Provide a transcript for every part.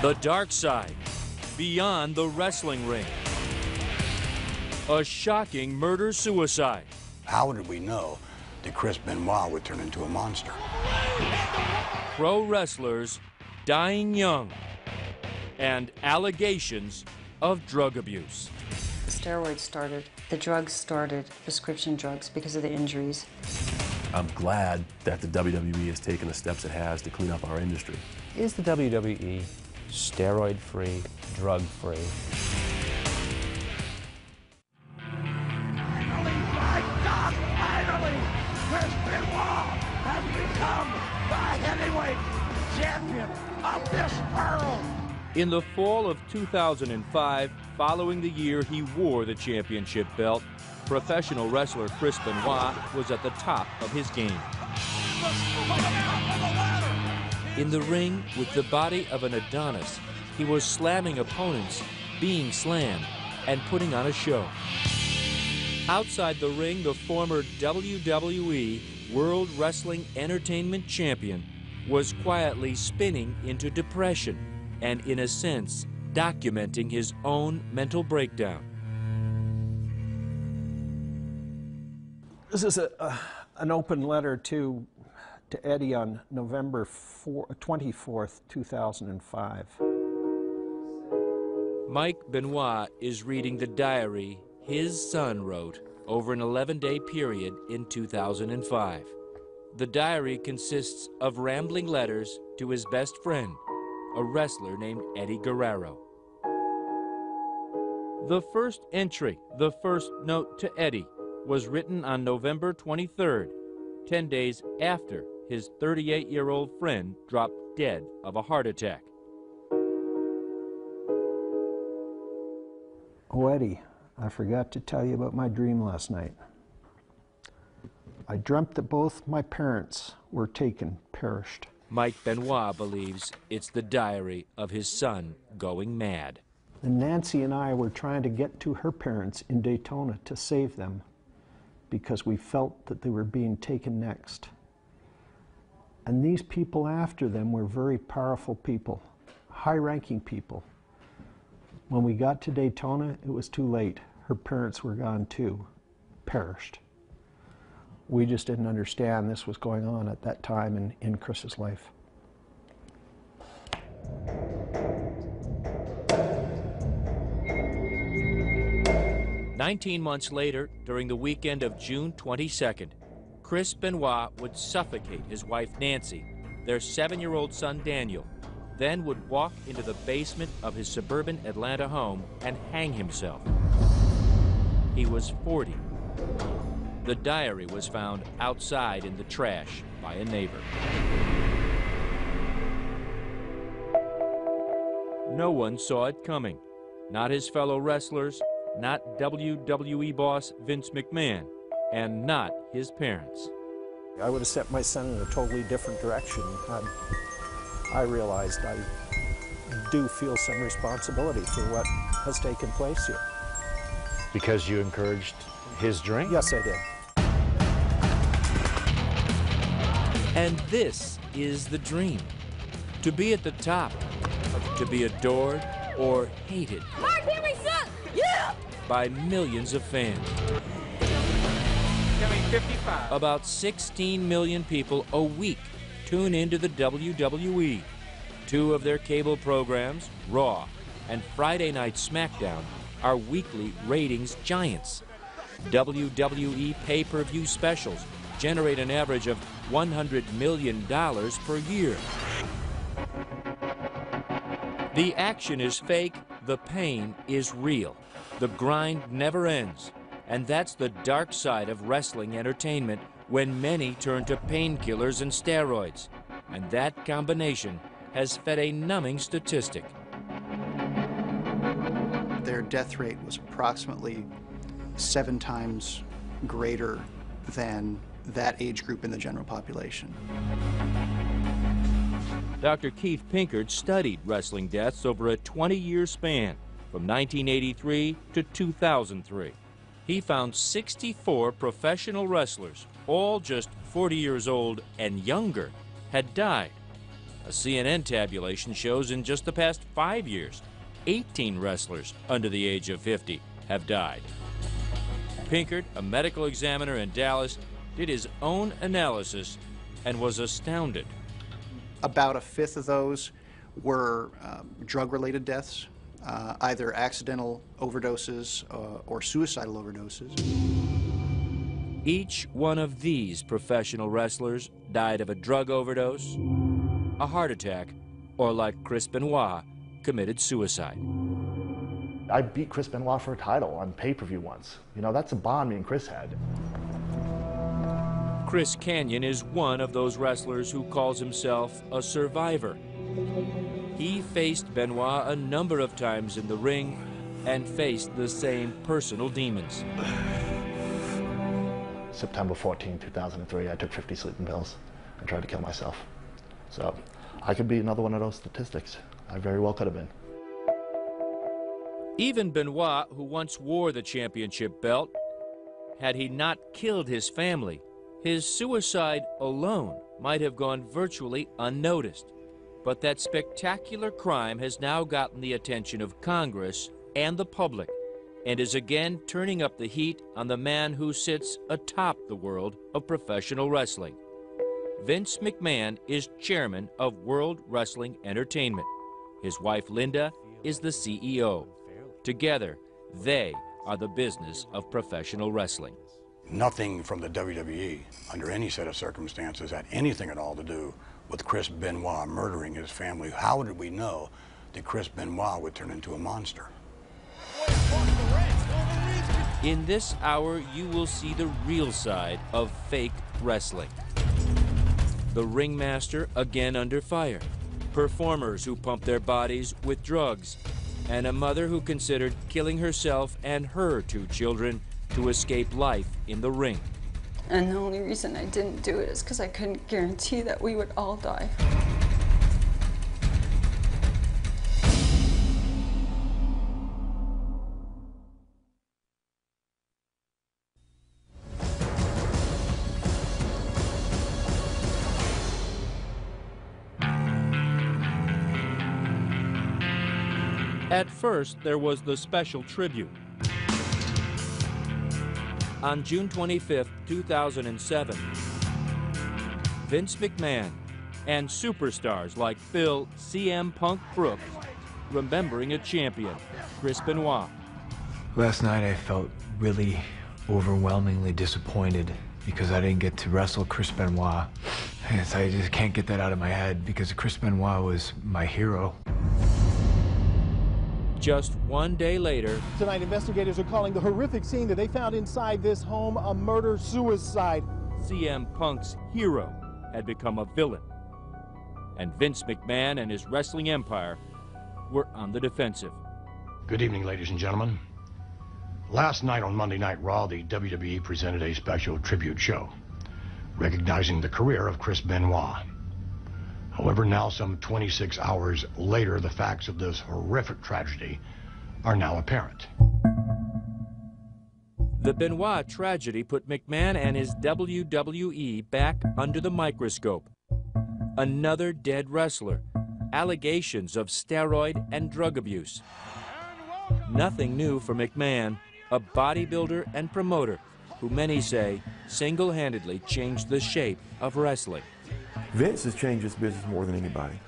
The dark side, beyond the wrestling ring. A shocking murder-suicide. How did we know that Chris Benoit would turn into a monster? Pro wrestlers dying young, and allegations of drug abuse. Steroids started, the drugs started, prescription drugs, because of the injuries. I'm glad that the WWE has taken the steps it has to clean up our industry. Is the WWE steroid-free, drug-free? Finally, my God, finally, Chris Benoit has become the heavyweight champion of this world. In the fall of 2005, following the year he wore the championship belt, professional wrestler Chris Benoit was at the top of his game. In the ring, with the body of an Adonis, he was slamming opponents, being slammed, and putting on a show. Outside the ring, the former WWE World Wrestling Entertainment Champion was quietly spinning into depression and, in a sense, documenting his own mental breakdown. This is an open letter to Eddie on November 24th, 2005. Mike Benoit is reading the diary his son wrote over an 11-day period in 2005. The diary consists of rambling letters to his best friend, a wrestler named Eddie Guerrero. The first entry, the first note to Eddie, was written on November 23rd, 10 days after his 38-year-old friend dropped dead of a heart attack. Oh, Eddie, I forgot to tell you about my dream last night. I dreamt that both my parents were taken, perished. Mike Benoit believes it's the diary of his son going mad. And Nancy and I were trying to get to her parents in Daytona to save them because we felt that they were being taken next. And these people after them were very powerful people, high-ranking people. When we got to Daytona, it was too late. Her parents were gone too, perished. We just didn't understand this was going on at that time in Chris's life. "19 months later, during the weekend of June 22nd, Chris Benoit would suffocate his wife Nancy, their 7-year-old son Daniel, then would walk into the basement of his suburban Atlanta home and hang himself. He was 40. The diary was found outside in the trash by a neighbor. No one saw it coming. Not his fellow wrestlers, not WWE boss Vince McMahon, and not his parents. I would have set my son in a totally different direction. I realized I do feel some responsibility for what has taken place here. Because you encouraged his dream? Yes, I did. And this is the dream. To be at the top, to be adored or hated by millions of fans. About 16 million people a week tune into the WWE. Two of their cable programs, Raw and Friday Night SmackDown, are weekly ratings giants. WWE pay-per-view specials generate an average of $100 million per year. The action is fake, the pain is real. The grind never ends. And that's the dark side of wrestling entertainment when many turn to painkillers and steroids. And that combination has fed a numbing statistic. Their death rate was approximately 7 times greater than that age group in the general population. Dr. Keith Pinkard studied wrestling deaths over a 20-year span from 1983 to 2003. He found 64 professional wrestlers, all just 40 years old and younger, had died. A CNN tabulation shows in just the past 5 years, 18 wrestlers under the age of 50 have died. Pinkard, a medical examiner in Dallas, did his own analysis and was astounded. About a fifth of those were drug-related deaths, either accidental overdoses or suicidal overdoses. Each one of these professional wrestlers died of a drug overdose, a heart attack, or like Chris Benoit, committed suicide. I beat Chris Benoit for a title on pay-per-view once. You know, that's a bond me and Chris had. Chris Kanyon is one of those wrestlers who calls himself a survivor. He faced Benoit a number of times in the ring and faced the same personal demons. September 14, 2003, I took 50 sleeping pills and tried to kill myself. So I could be another one of those statistics. I very well could have been. Even Benoit, who once wore the championship belt, had he not killed his family, his suicide alone might have gone virtually unnoticed. But that spectacular crime has now gotten the attention of Congress and the public, and is again turning up the heat on the man who sits atop the world of professional wrestling. Vince McMahon is chairman of World Wrestling Entertainment. His wife, Linda, is the CEO. Together, they are the business of professional wrestling. Nothing from the WWE, under any set of circumstances, had anything at all to do with Chris Benoit murdering his family. How did we know that Chris Benoit would turn into a monster? In this hour, you will see the real side of fake wrestling. The ringmaster again under fire, performers who pump their bodies with drugs, and a mother who considered killing herself and her 2 children to escape life in the ring. And the only reason I didn't do it is because I couldn't guarantee that we would all die. At first, there was the special tribute. On June 25, 2007, Vince McMahon and superstars like Phil CM Punk Brooks remembering a champion, Chris Benoit. Last night I felt really overwhelmingly disappointed because I didn't get to wrestle Chris Benoit. I just can't get that out of my head because Chris Benoit was my hero. just one day later, tonight, investigators are calling the horrific scene that they found inside this home a murder-suicide. CM Punk's hero had become a villain, and Vince McMahon and his wrestling empire were on the defensive. Good evening, ladies and gentlemen. Last night on Monday Night Raw, the WWE presented a special tribute show, recognizing the career of Chris Benoit. However, now some 26 hours later, the facts of this horrific tragedy are now apparent. The Benoit tragedy put McMahon and his WWE back under the microscope. Another dead wrestler, allegations of steroid and drug abuse. Nothing new for McMahon, a bodybuilder and promoter who many say single-handedly changed the shape of wrestling. Vince has changed this business more than anybody.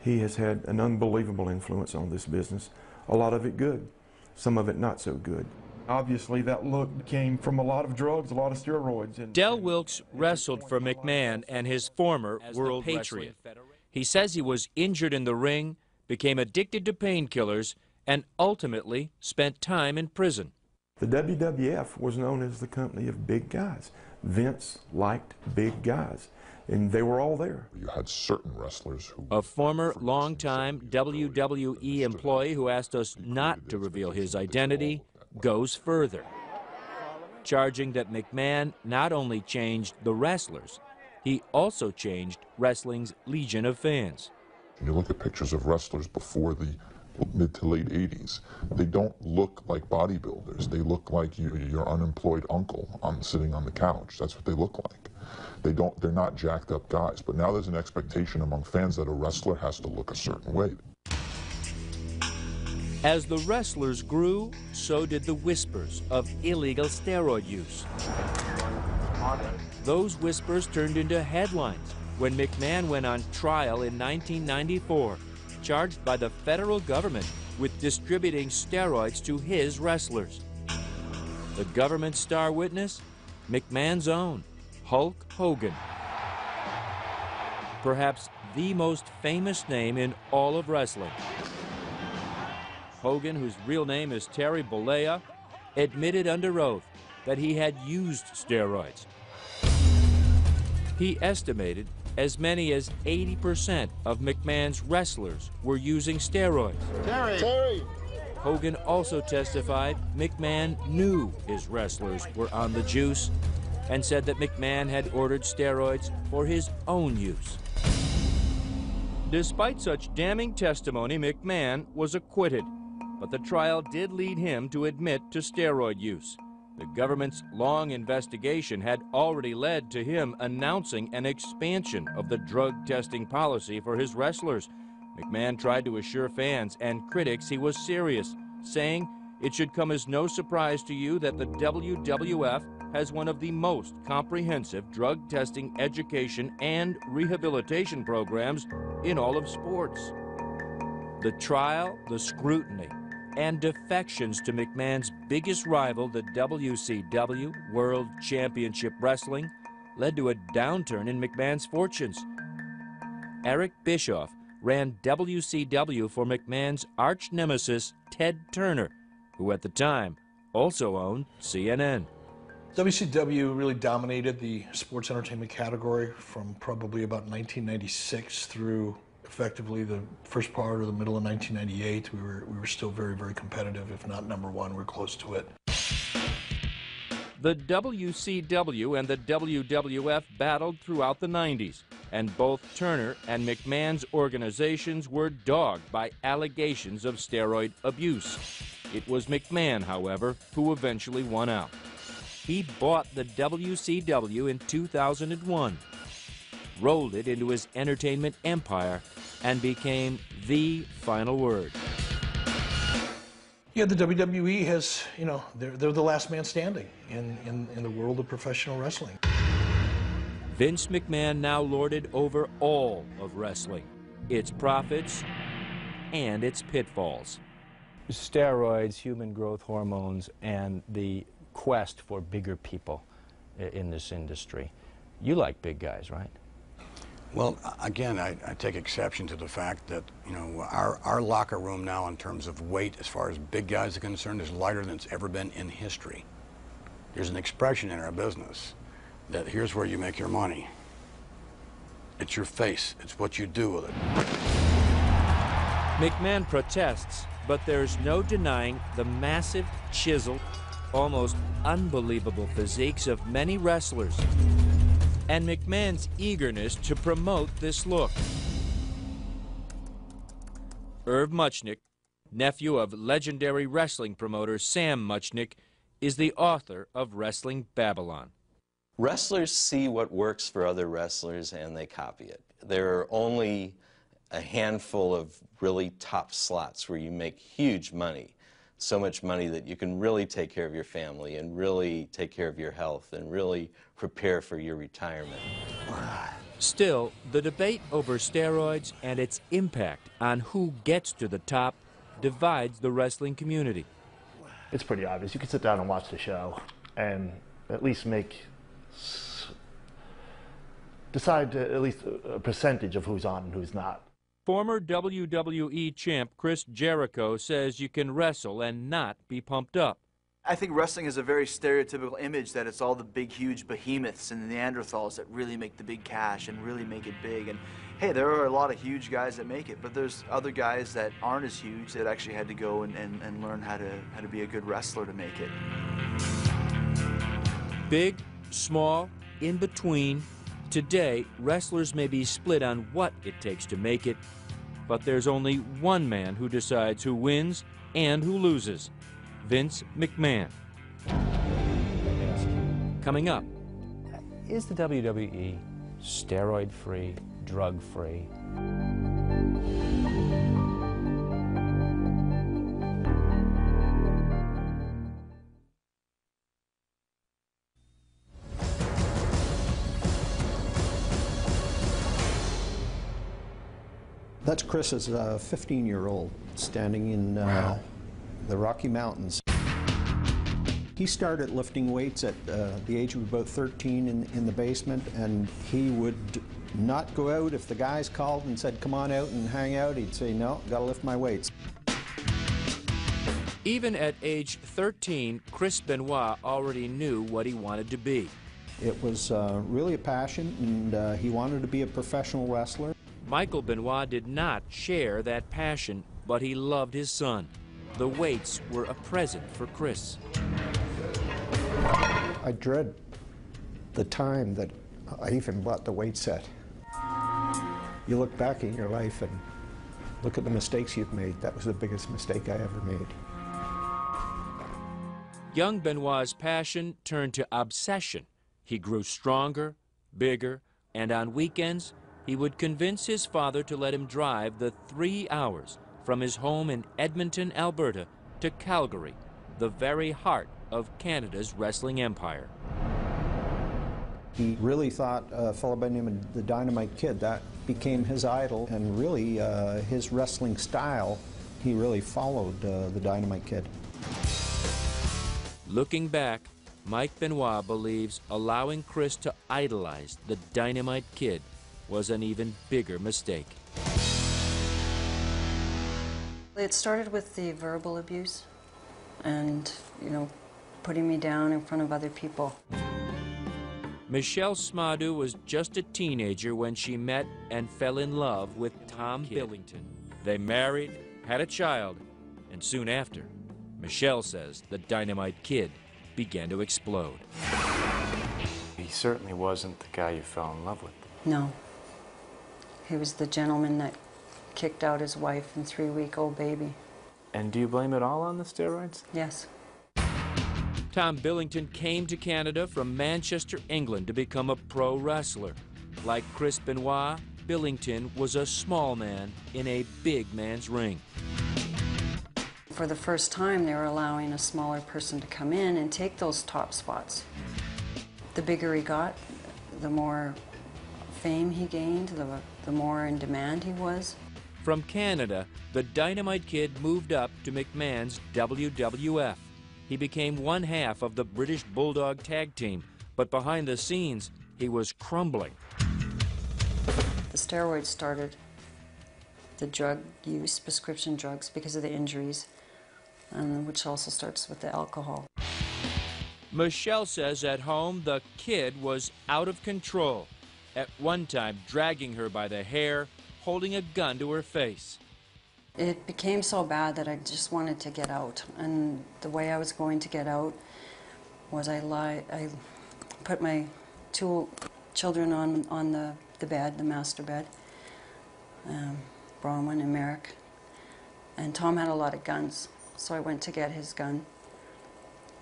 He has had an unbelievable influence on this business, a lot of it good, some of it not so good. Obviously, that look came from a lot of drugs, a lot of steroids. Del Wilkes wrestled for McMahon and his former world patriot. He says he was injured in the ring, became addicted to painkillers, and ultimately spent time in prison. The WWF was known as the company of big guys. Vince liked big guys, and they were all there. You had certain wrestlers who... A former longtime WWE employee who asked us not to reveal his identity goes further, charging that McMahon not only changed the wrestlers, he also changed wrestling's legion of fans. You look at pictures of wrestlers before the mid to late 80s, they don't look like bodybuilders. They look like your unemployed uncle sitting on the couch. That's what they look like. They're not jacked up guys. But now there's an expectation among fans that a wrestler has to look a certain way. As the wrestlers grew, so did the whispers of illegal steroid use. Those whispers turned into headlines when McMahon went on trial in 1994, charged by the federal government with distributing steroids to his wrestlers. The government star witness? McMahon's own, Hulk Hogan. Perhaps the most famous name in all of wrestling. Hogan, whose real name is Terry Bollea, admitted under oath that he had used steroids. He estimated as many as 80% of McMahon's wrestlers were using steroids. Terry! Hogan also testified McMahon knew his wrestlers were on the juice and said that McMahon had ordered steroids for his own use. Despite such damning testimony, McMahon was acquitted, but the trial did lead him to admit to steroid use. The government's long investigation had already led to him announcing an expansion of the drug testing policy for his wrestlers. McMahon tried to assure fans and critics he was serious, saying, "It should come as no surprise to you that the WWF has one of the most comprehensive drug testing education and rehabilitation programs in all of sports." The trial, the scrutiny, and defections to McMahon's biggest rival, the WCW, World Championship Wrestling, led to a downturn in McMahon's fortunes. Eric Bischoff ran WCW for McMahon's arch-nemesis, Ted Turner, who at the time also owned CNN. WCW really dominated the sports entertainment category from probably about 1996 through effectively the first part or the middle of 1998. We were still very, very competitive. If not number one, we're close to it. The WCW and the WWF battled throughout the 90s, and both Turner and McMahon's organizations were dogged by allegations of steroid abuse. It was McMahon, however, who eventually won out. He bought the WCW in 2001, rolled it into his entertainment empire, and became the final word. Yeah, the WWE has, they're the last man standing in the world of professional wrestling. Vince McMahon now lorded over all of wrestling, its profits and its pitfalls. Steroids, human growth hormones, and the quest for bigger people in this industry. You like big guys, right? Well, again, I take exception to the fact that, you know, our locker room now in terms of weight, as far as big guys are concerned, is lighter than it's ever been in history. There's an expression in our business that here's where you make your money. It's your face. It's what you do with it. McMahon protests, but there's no denying the massive, chiseled, almost unbelievable physiques of many wrestlers, and McMahon's eagerness to promote this look. Irv Muchnick, nephew of legendary wrestling promoter Sam Muchnick, is the author of Wrestling Babylon. Wrestlers see what works for other wrestlers and they copy it. There are only a handful of really top slots where you make huge money. So much money that you can really take care of your family and really take care of your health and really prepare for your retirement. Still, the debate over steroids and its impact on who gets to the top divides the wrestling community. It's pretty obvious. You can sit down and watch the show and at least decide at least a percentage of who's on and who's not. Former WWE champ Chris Jericho says you can wrestle and not be pumped up. I think wrestling is a very stereotypical image that it's all the big, huge behemoths and the Neanderthals that really make the big cash and really make it big. And hey, there are a lot of huge guys that make it, but there's other guys that aren't as huge that actually had to go and learn how to be a good wrestler to make it. Big, small, in between. Today, wrestlers may be split on what it takes to make it, but there's only one man who decides who wins and who loses: Vince McMahon. Coming up. Is the WWE steroid-free, drug-free? That's Chris as a 15-year-old standing in the Rocky Mountains. He started lifting weights at the age of about 13 in the basement, and he would not go out. If the guys called and said, come on out and hang out, he'd say, no, gotta lift my weights. Even at age 13, Chris Benoit already knew what he wanted to be. It was really a passion, and he wanted to be a professional wrestler. Michael Benoit did not share that passion, but he loved his son. The weights were a present for Chris. I dread the time that I even bought the weight set. You look back in your life and look at the mistakes you've made. That was the biggest mistake I ever made. Young Benoit's passion turned to obsession. He grew stronger, bigger, and on weekends, he would convince his father to let him drive the 3 hours from his home in Edmonton, Alberta, to Calgary, the very heart of Canada's wrestling empire. He really thought a fellow by the name of the Dynamite Kid, that became his idol, and really his wrestling style, he really followed the Dynamite Kid. Looking back, Mike Benoit believes allowing Chris to idolize the Dynamite Kid was an even bigger mistake. It started with the verbal abuse and, you know, putting me down in front of other people. Michelle Smadu was just a teenager when she met and fell in love with Tom Billington. They married, had a child, and soon after, Michelle says the Dynamite Kid began to explode. He certainly wasn't the guy you fell in love with. No. He was the gentleman that kicked out his wife and 3-week-old baby. And do you blame it all on the steroids? Yes. Tom Billington came to Canada from Manchester, England to become a pro wrestler. Like Chris Benoit, Billington was a small man in a big man's ring. For the first time, they were allowing a smaller person to come in and take those top spots. The bigger he got, the more fame he gained, the more in demand he was. From Canada, the Dynamite Kid moved up to McMahon's WWF. He became one half of the British Bulldog tag team, but behind the scenes, he was crumbling. The steroids started the drug use, prescription drugs, because of the injuries, which also starts with the alcohol. Michelle says at home the kid was out of control, at one time dragging her by the hair, holding a gun to her face. It became so bad that I just wanted to get out, and the way I was going to get out was I put my two children on the bed, the master bed, Bronwyn and Merrick, and Tom had a lot of guns, so I went to get his gun,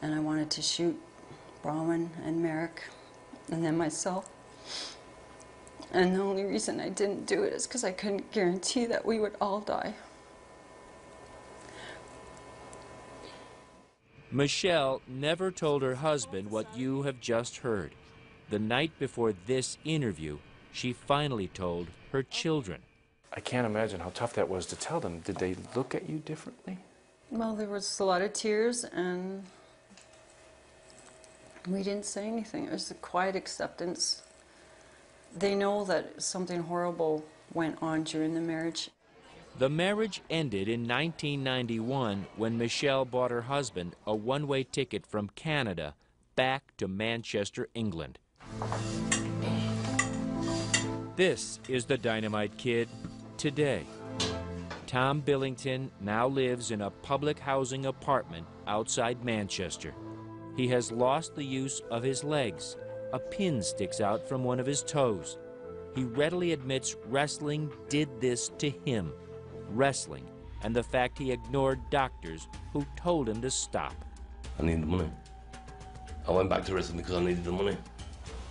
and I wanted to shoot Bronwyn and Merrick, and then myself. And the only reason I didn't do it is because I couldn't guarantee that we would all die. Michelle never told her husband what you have just heard. The night before this interview, she finally told her children. I can't imagine how tough that was to tell them. Did they look at you differently? Well, there was a lot of tears, and we didn't say anything. It was a quiet acceptance. They know that something horrible went on during the marriage. The marriage ended in 1991 when Michelle bought her husband a one-way ticket from Canada back to Manchester, England. This is the Dynamite Kid today. Tom Billington now lives in a public housing apartment outside Manchester. He has lost the use of his legs. A pin sticks out from one of his toes. He readily admits wrestling did this to him. Wrestling and the fact he ignored doctors who told him to stop. I needed the money. I went back to wrestling because I needed the money.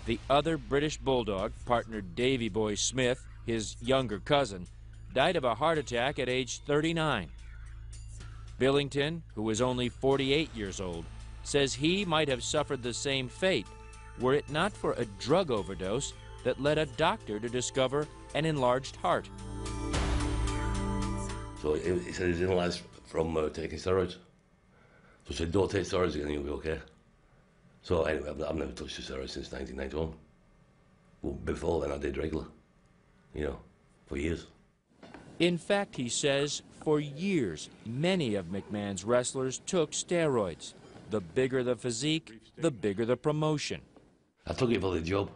The other British Bulldog, partner Davy Boy Smith, his younger cousin, died of a heart attack at age 39. Billington, who was only 48 years old, says he might have suffered the same fate were it not for a drug overdose that led a doctor to discover an enlarged heart. So he said he's analysed from taking steroids. So he said, don't take steroids again, you'll be okay. So anyway, I've never touched the steroids since 1991. Well, before then I did regular, you know, for years. In fact, he says, for years, many of McMahon's wrestlers took steroids. The bigger the physique, the bigger the promotion. I took it for the job.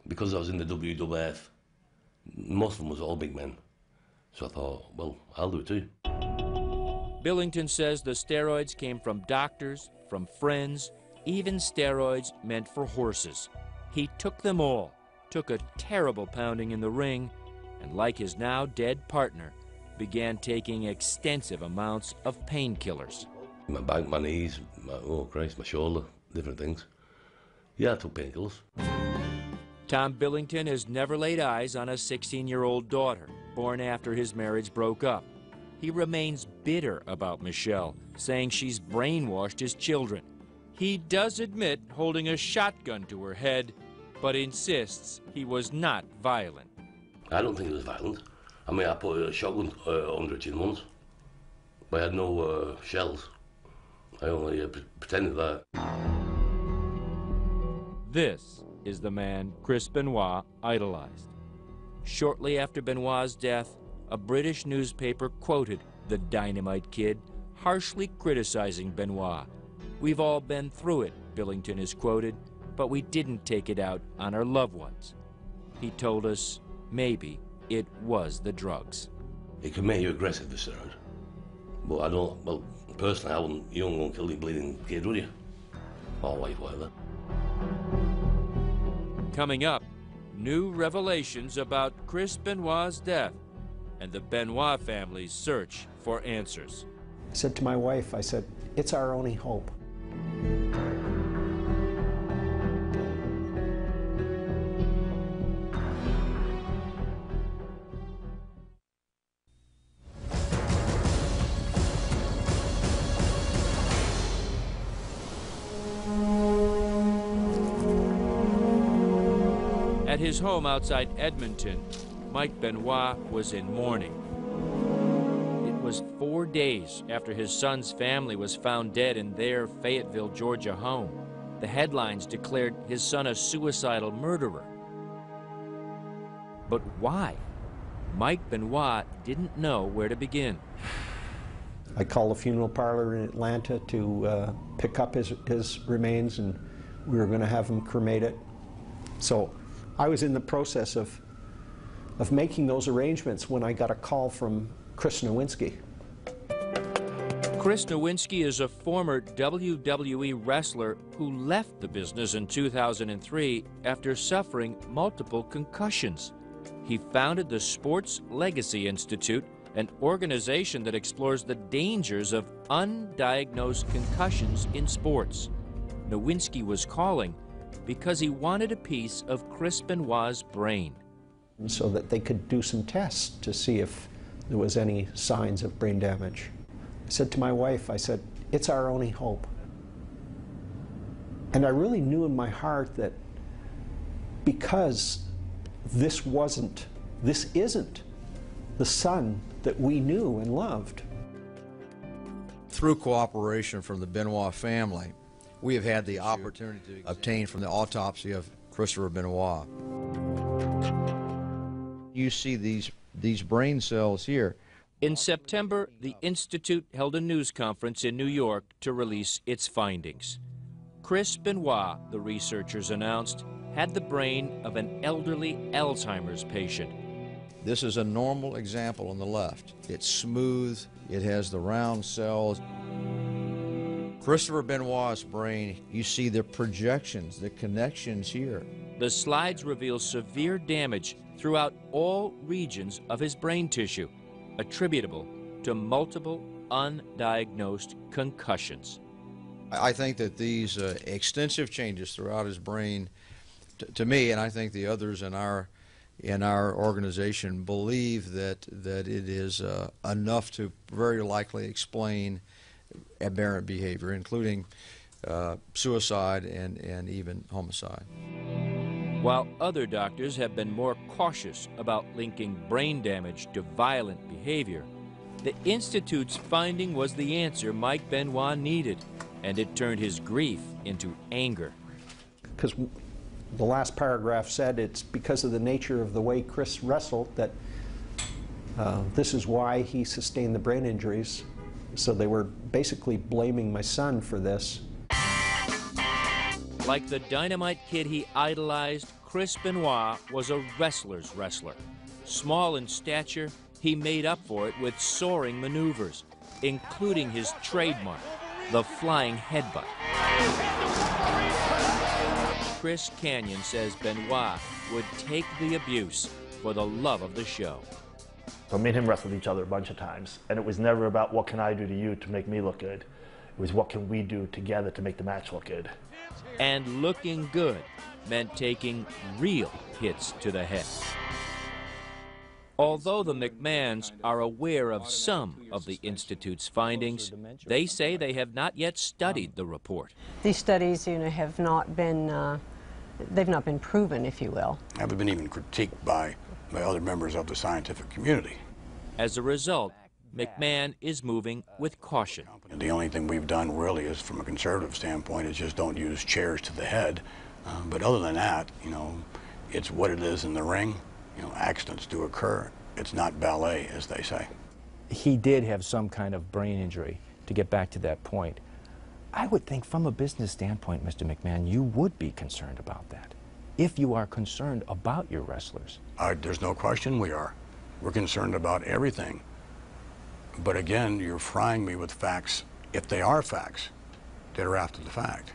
Because I was in the WWF, most of them was all big men. So I thought, well, I'll do it too. Billington says the steroids came from doctors, from friends, even steroids meant for horses. He took them all, took a terrible pounding in the ring, and like his now dead partner, began taking extensive amounts of painkillers. My back, my knees, oh Christ, my shoulder, different things. Yeah, I took painkillers. Tom Billington has never laid eyes on a 16-year-old daughter, born after his marriage broke up. He remains bitter about Michelle, saying she's brainwashed his children. He does admit holding a shotgun to her head, but insists he was not violent. I don't think it was violent. I mean, I put a shotgun under her chin once, but I had no shells. I only pretended that. This is the man Chris Benoit idolized. Shortly after Benoit's death, a British newspaper quoted the Dynamite Kid, harshly criticizing Benoit. "We've all been through it," Billington is quoted, "but we didn't take it out on our loved ones." He told us maybe it was the drugs. It can make you aggressive, the steroid. But I don't, well, personally, I wouldn't, you don't go and kill your bleeding kid, would you? Or wife, whatever. Coming up, new revelations about Chris Benoit's death and the Benoit family's search for answers. I said to my wife, I said, it's our only hope. At his home outside Edmonton, Mike Benoit was in mourning. It was 4 days after his son's family was found dead in their Fayetteville, Georgia home. The headlines declared his son a suicidal murderer. But why? Mike Benoit didn't know where to begin. I called a funeral parlor in Atlanta to pick up his remains, and we were going to have him cremated. So I was in the process of making those arrangements when I got a call from Chris Nowinski. Chris Nowinski is a former WWE wrestler who left the business in 2003 after suffering multiple concussions. He founded the Sports Legacy Institute, an organization that explores the dangers of undiagnosed concussions in sports. Nowinski was calling because he wanted a piece of Chris Benoit's brain. So that they could do some tests to see if there was any signs of brain damage. I said to my wife, I said, it's our only hope. And I really knew in my heart that because this isn't the son that we knew and loved. Through cooperation from the Benoit family, we have had the opportunity to obtain from the autopsy of Christopher Benoit. You see these brain cells here. In September, the Institute held a news conference in New York to release its findings. Chris Benoit, the researchers announced, had the brain of an elderly Alzheimer's patient. This is a normal example on the left. It's smooth, it has the round cells. Christopher Benoit's brain, you see the projections, the connections here. The slides reveal severe damage throughout all regions of his brain tissue, attributable to multiple undiagnosed concussions. I think that these extensive changes throughout his brain, to me, and I think the others in our organization believe that it is enough to very likely explain aberrant behavior, including suicide and even homicide. While other doctors have been more cautious about linking brain damage to violent behavior, the Institute's finding was the answer Mike Benoit needed, and it turned his grief into anger. Because the last paragraph said it's because of the nature of the way Chris wrestled that this is why he sustained the brain injuries. So they were basically blaming my son for this. Like the Dynamite Kid he idolized, Chris Benoit was a wrestler's wrestler. Small in stature, he made up for it with soaring maneuvers, including his trademark, the flying headbutt. Chris Canyon says Benoit would take the abuse for the love of the show. So me and him wrestled each other a bunch of times, and it was never about what can I do to you to make me look good. It was what can we do together to make the match look good. And looking good meant taking real hits to the head. Although the McMahons are aware of some of the Institute's findings, they say they have not yet studied the report. These studies, have not been, they've not been proven, if you will. Haven't been even critiqued by other members of the scientific community. As a result, McMahon is moving with caution. The only thing we've done really is, from a conservative standpoint, is just don't use chairs to the head. But other than that, it's what it is in the ring. Accidents do occur. It's not ballet, as they say. He did have some kind of brain injury, to get back to that point. I would think from a business standpoint, Mr. McMahon, you would be concerned about that, if you are concerned about your wrestlers. There's no question we are. We're concerned about everything. But again, you're frying me with facts, if they are facts, that are after the fact.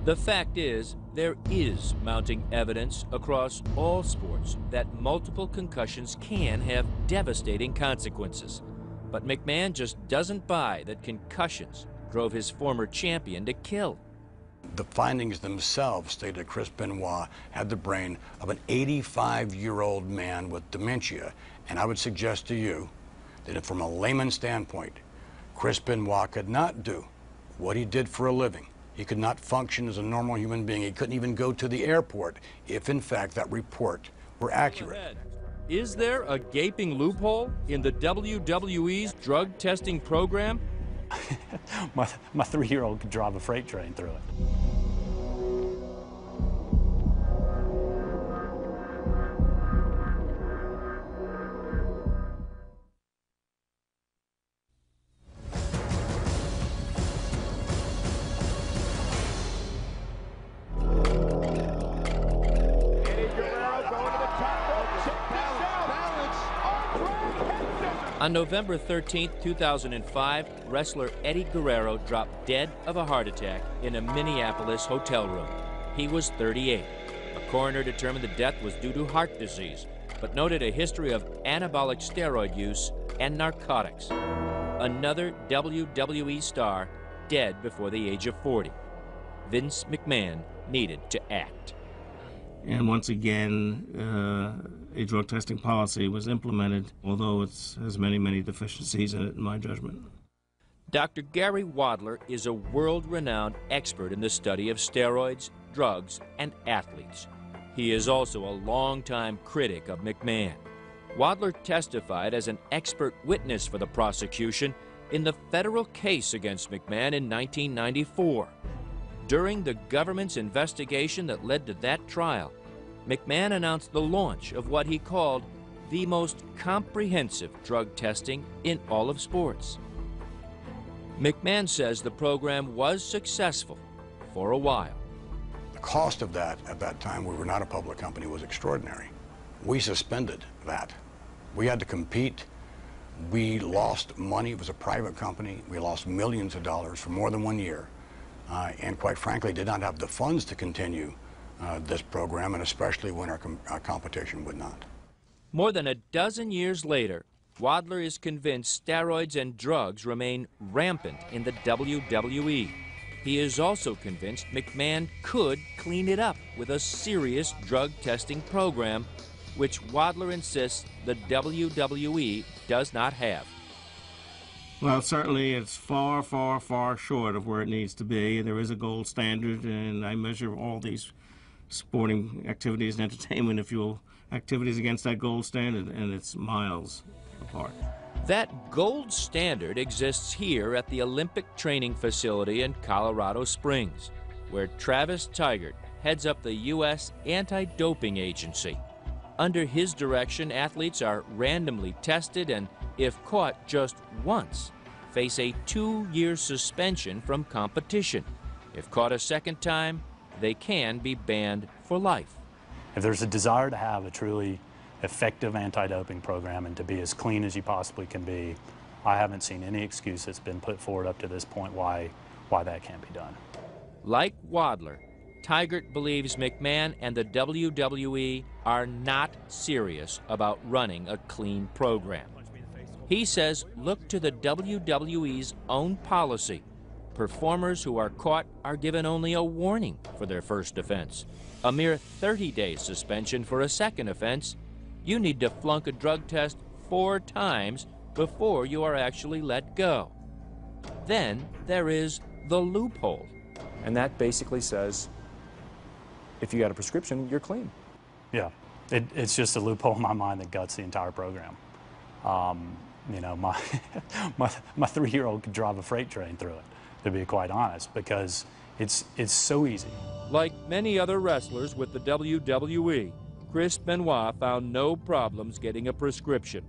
The fact is, there is mounting evidence across all sports that multiple concussions can have devastating consequences. But McMahon just doesn't buy that concussions drove his former champion to kill. The findings themselves state that Chris Benoit had the brain of an 85-year-old man with dementia. And I would suggest to you that if, from a layman's standpoint, Chris Benoit could not do what he did for a living, he could not function as a normal human being, he couldn't even go to the airport, if in fact that report were accurate. Is there a gaping loophole in the WWE's drug testing program? My 3-year-old could drive a freight train through it. On November 13, 2005, wrestler Eddie Guerrero dropped dead of a heart attack in a Minneapolis hotel room. He was 38. A coroner determined the death was due to heart disease, but noted a history of anabolic steroid use and narcotics. Another WWE star dead before the age of 40. Vince McMahon needed to act. And once again, a drug testing policy was implemented, although it has many, many deficiencies in it, in my judgment. Dr. Gary Wadler is a world-renowned expert in the study of steroids, drugs, and athletes. He is also a longtime critic of McMahon. Wadler testified as an expert witness for the prosecution in the federal case against McMahon in 1994. During the government's investigation that led to that trial, McMahon announced the launch of what he called the most comprehensive drug testing in all of sports. McMahon says the program was successful for a while. The cost of that at that time, we were not a public company, was extraordinary. We suspended that. We had to compete. We lost money. It was a private company. We lost millions of dollars for more than 1 year. And quite frankly, did not have the funds to continue this program, and especially when our competition would not. More than a dozen years later, Wadler is convinced steroids and drugs remain rampant in the WWE. He is also convinced McMahon could clean it up with a serious drug testing program, which Wadler insists the WWE does not have. Well, certainly it's far, far, far short of where it needs to be. There is a gold standard, and I measure all these sporting activities and entertainment, if you will, activities against that gold standard, and it's miles apart. That gold standard exists here at the Olympic Training Facility in Colorado Springs, where Travis Tygart heads up the U.S. Anti-Doping Agency. Under his direction, athletes are randomly tested and, if caught just once, face a 2-year suspension from competition. If caught a second time, they can be banned for life. If there's a desire to have a truly effective anti-doping program and to be as clean as you possibly can be, I haven't seen any excuse that's been put forward up to this point why that can't be done. Like Wadler, Tygart believes McMahon and the WWE are not serious about running a clean program. He says look to the WWE's own policy. Performers who are caught are given only a warning for their first offense, a mere 30-day suspension for a second offense. You need to flunk a drug test 4 times before you are actually let go. Then there is the loophole. And that basically says, if you got a prescription, you're clean. Yeah, it's just a loophole in my mind that guts the entire program. You know, my 3-year-old could drive a freight train through it, to be quite honest, because it's so easy. Like many other wrestlers with the WWE, Chris Benoit found no problems getting a prescription.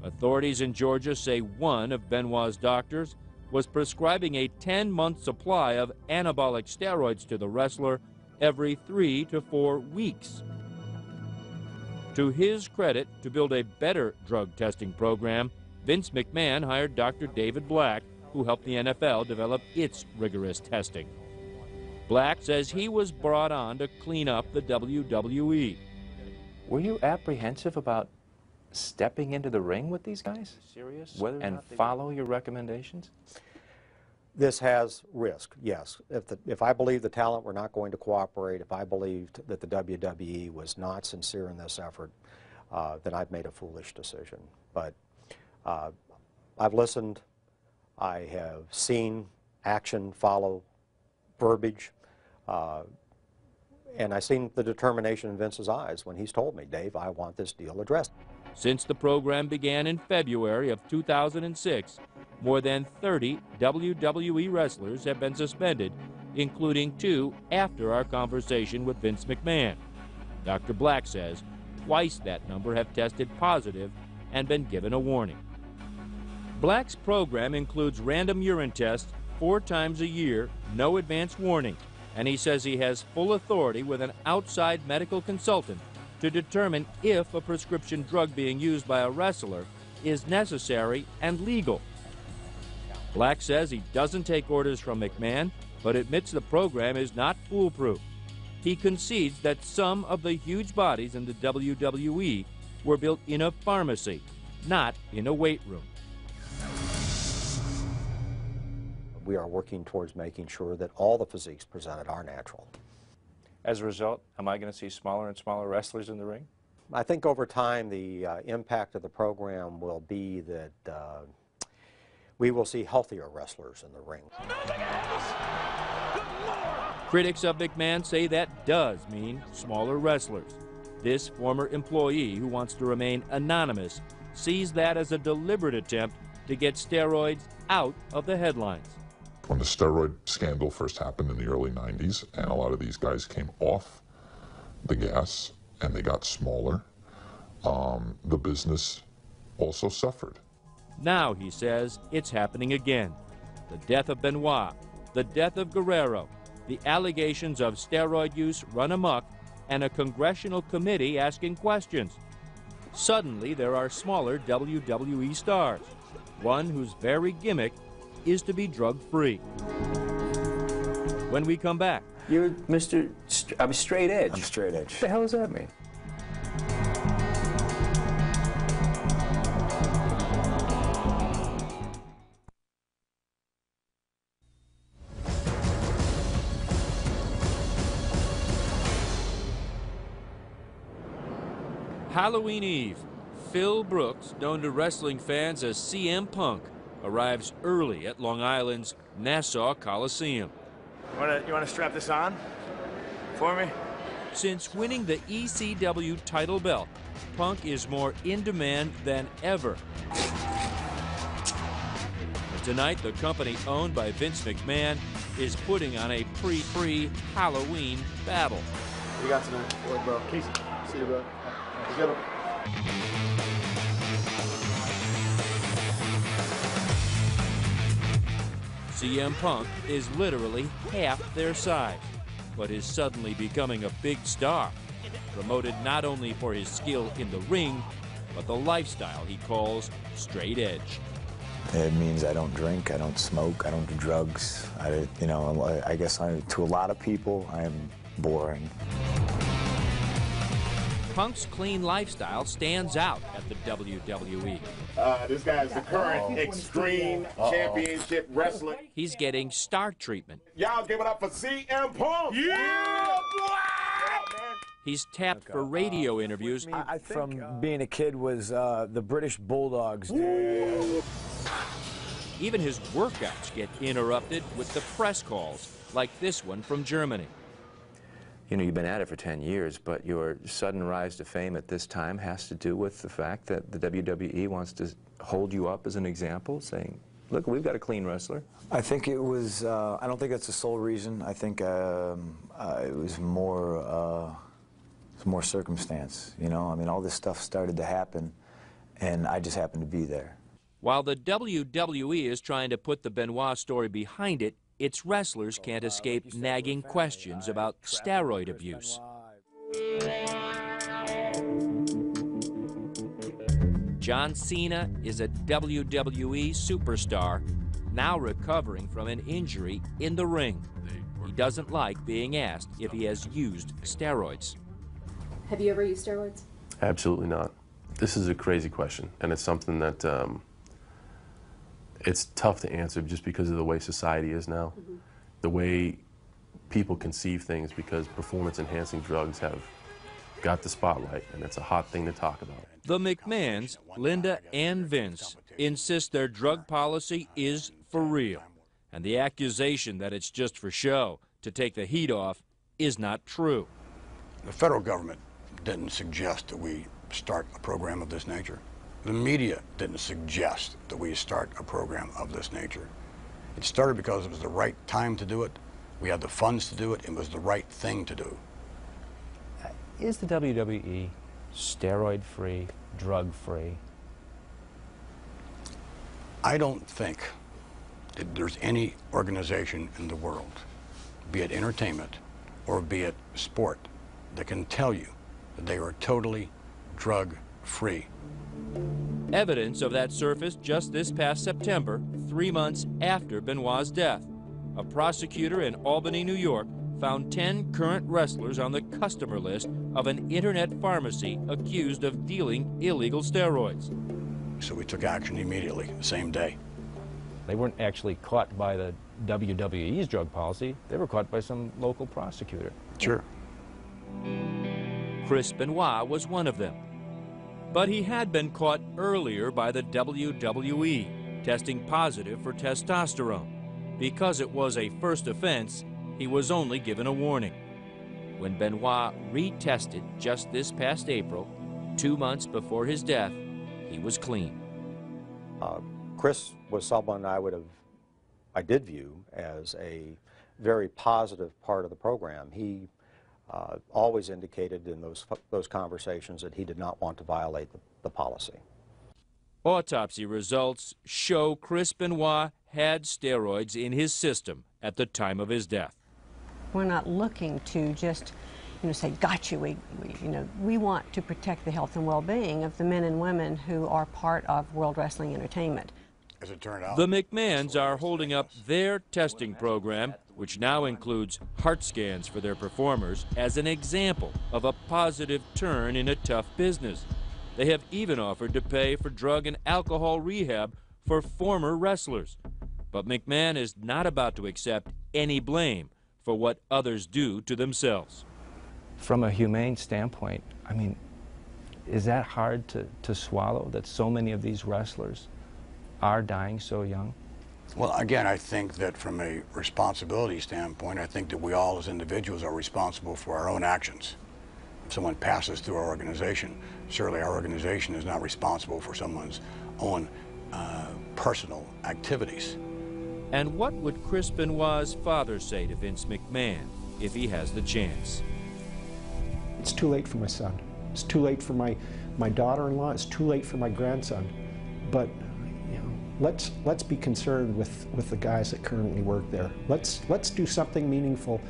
Authorities in Georgia say one of Benoit's doctors was prescribing a 10-month supply of anabolic steroids to the wrestler every 3 to 4 weeks. To his credit, to build a better drug testing program, Vince McMahon hired Dr. David Black, who helped the NFL develop its rigorous testing. Black says he was brought on to clean up the WWE. Were you apprehensive about stepping into the ring with these guys? Serious? And follow your recommendations? This has risk, yes. If I believed the talent were not going to cooperate, if I believed that the WWE was not sincere in this effort, then I've made a foolish decision. But I've listened. I have seen action follow verbiage. And I've seen the determination in Vince's eyes when he's told me, Dave, I want this deal addressed. Since the program began in February of 2006, more than 30 WWE wrestlers have been suspended, including 2 after our conversation with Vince McMahon. Dr. Black says twice that number have tested positive and been given a warning. Black's program includes random urine tests 4 times a year, no advance warning, and he says he has full authority with an outside medical consultant to determine if a prescription drug being used by a wrestler is necessary and legal. Black says he doesn't take orders from McMahon, but admits the program is not foolproof. He concedes that some of the huge bodies in the WWE were built in a pharmacy, not in a weight room. We are working towards making sure that all the physiques presented are natural. As a result, am I going to see smaller and smaller wrestlers in the ring? I think over time the impact of the program will be that we will see healthier wrestlers in the ring. Critics of McMahon say that does mean smaller wrestlers. This former employee, who wants to remain anonymous, sees that as a deliberate attempt to get steroids out of the headlines. When the steroid scandal first happened in the early 90s, and a lot of these guys came off the gas and they got smaller, the business also suffered. Now, he says, it's happening again. The death of Benoit, the death of Guerrero, the allegations of steroid use run amok, and a congressional committee asking questions. Suddenly, there are smaller WWE stars, one whose very gimmick is to be drug-free. When we come back... You're Mr. I'm straight edge. I'm straight edge. What the hell does that mean? Halloween Eve. Phil Brooks, known to wrestling fans as CM Punk, arrives early at Long Island's Nassau Coliseum. You want to strap this on for me? Since winning the ECW title belt, Punk is more in demand than ever. Tonight, the company owned by Vince McMahon is putting on a pre-Halloween battle. What you got tonight? Boy, bro. Casey. See you, bro. Let's get him. CM Punk is literally half their size, but is suddenly becoming a big star, promoted not only for his skill in the ring, but the lifestyle he calls straight edge. It means I don't drink, I don't smoke, I don't do drugs. I guess to a lot of people, I am boring. Punk's clean lifestyle stands out at the WWE. This guy is the current Extreme Championship wrestler. He's getting star treatment. Y'all give it up for CM Punk! Yeah! He's tapped for radio interviews. I think, from being a kid was the British Bulldogs. Even his workouts get interrupted with the press calls, like this one from Germany. You know, you've been at it for 10 years, but your sudden rise to fame at this time has to do with the fact that the WWE wants to hold you up as an example, saying, look, we've got a clean wrestler. I think it was, I don't think that's the sole reason. I think it was more circumstance, you know? I mean, all this stuff started to happen, and I just happened to be there. While the WWE is trying to put the Benoit story behind it, its wrestlers can't escape nagging questions about steroid abuse. John Cena is a WWE superstar, now recovering from an injury in the ring. He doesn't like being asked if he has used steroids. Have you ever used steroids? Absolutely not. This is a crazy question, and it's something that it's tough to answer just because of the way society is now, the way people conceive things, because performance-enhancing drugs have got the spotlight, and it's a hot thing to talk about. The McMahons, Linda and Vince, insist their drug policy is for real, and the accusation that it's just for show, to take the heat off, is not true. The federal government didn't suggest that we start a program of this nature. The media didn't suggest that we start a program of this nature. It started because it was the right time to do it. We had the funds to do it. It was the right thing to do. Is the WWE steroid-free, drug-free? I don't think that there's any organization in the world, be it entertainment or be it sport, that can tell you that they were totally drug-free. Evidence of that surfaced just this past September, 3 months after Benoit's death. A prosecutor in Albany, New York, found 10 current wrestlers on the customer list of an internet pharmacy accused of dealing illegal steroids. So we took action immediately, the same day. They weren't actually caught by the WWE's drug policy. They were caught by some local prosecutor. Sure. Chris Benoit was one of them. But he had been caught earlier by the WWE, testing positive for testosterone. Because it was a first offense, he was only given a warning. When Benoit retested just this past April, 2 months before his death, he was clean. Chris was someone I did view as a very positive part of the program. He always indicated in those conversations that he did not want to violate the policy. Autopsy results show Chris Benoit had steroids in his system at the time of his death. We're not looking to just, say, got you. We want to protect the health and well-being of the men and women who are part of World Wrestling Entertainment. As it turned out, the McMahons are holding up their testing program, which now includes heart scans for their performers, as an example of a positive turn in a tough business. They have even offered to pay for drug and alcohol rehab for former wrestlers. But McMahon is not about to accept any blame for what others do to themselves. From a humane standpoint, I mean, is that hard to swallow, that so many of these wrestlers are dying so young? well, again, I think that from a responsibility standpoint, I think that we all as individuals are responsible for our own actions. If someone passes through our organization, certainly our organization is not responsible for someone's own personal activities. And what would Chris Benoit's father say to Vince McMahon if he has the chance? It's too late for my son. It's too late for my daughter-in-law. It's too late for my grandson. But let's be concerned with the guys that currently work there. Let's do something meaningful.